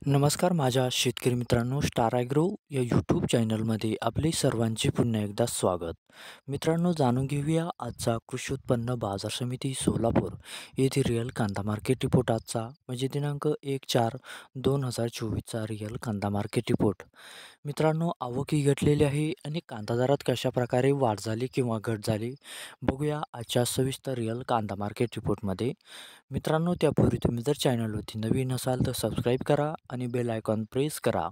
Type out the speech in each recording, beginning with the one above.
नमस्कार माझ्या शेतकरी मित्रांनो, स्टार ॲग्रो या यूट्यूब चॅनलमध्ये आपले सर्वांचे पुन्हा एकदा स्वागत. मित्रांनो, जाणून घेऊया आजचा कृषी उत्पन्न बाजार समिती सोलापूर येथे रिअल कांदा मार्केट रिपोर्ट आजचा म्हणजे दिनांक 1/4/2024चा रिअल कांदा मार्केट रिपोर्ट. मित्रांनो, आवक ही घटलेली आहे आणि कांदा दरात कशा प्रकारे वाढ झाली किंवा घट झाली बघूया आजच्या सविस्तर रिअल कांदा मार्केट रिपोर्टमध्ये. मित्रांनो, त्यापूर्वी तुम्ही जर चॅनलवरती नवीन असाल तर सबस्क्राईब करा आणि बेल आयकॉन प्रेस करा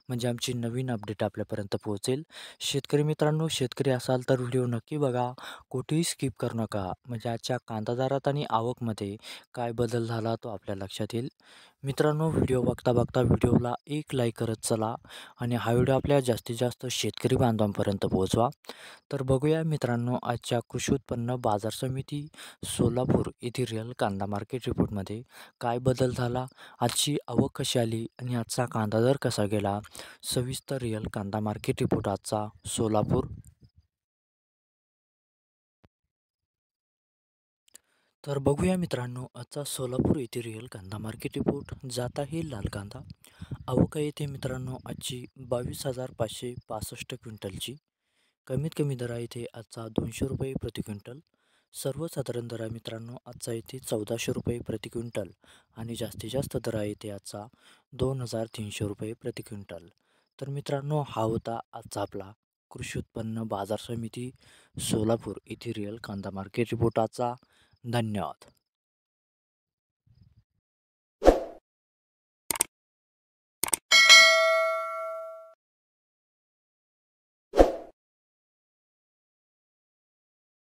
म्हणजे आमची नवीन अपडेट आपल्यापर्यंत पोहोचेल. शेतकरी मित्रांनो, शेतकरी असाल तर व्हिडिओ नक्की बघा, कुठेही स्किप करू नका म्हणजे आजच्या कांदा दरात आणि आवकमध्ये काय बदल झाला तो आपल्या लक्षात येईल. मित्रांनो, व्हिडिओ बघता बघता व्हिडिओला एक लाईक करत चला आणि हा व्हिडिओ आपल्या जास्तीत जास्त शेतकरी बांधवांपर्यंत पोहोचवा. तर बघूया मित्रांनो, आजच्या कृषी उत्पन्न बाजार समिती सोलापूर येथील रिअल कांदा मार्केट रिपोर्टमध्ये काय बदल झाला, आजची आवक कशी आली आणि आजचा कांदा दर कसा गेला. सविस्तर रिअल कांदा मार्केट रिपोर्ट आजचा सोलापूर. तर बघूया मित्रांनो, आजचा सोलापूर येथे रिअल कांदा मार्केट रिपोर्ट. जात आहे लाल कांदा. आवक येते मित्रांनो आजची 22,565 क्विंटलची. कमीत कमी दर आहे इथे आजचा 200 रुपये प्रति क्विंटल. सर्वसाधारण दर आहे मित्रांनो आजचा इथे 1400 रुपये प्रति क्विंटल आणि जास्तीत जास्त दर आहे इथे आजचा 2,300 रुपये प्रति क्विंटल. तर मित्रांनो, हा होता आजचा आपला कृषी उत्पन्न बाजार समिती सोलापूर येथे रिअल कांदा मार्केट रिपोर्ट आजचा. धन्यवाद.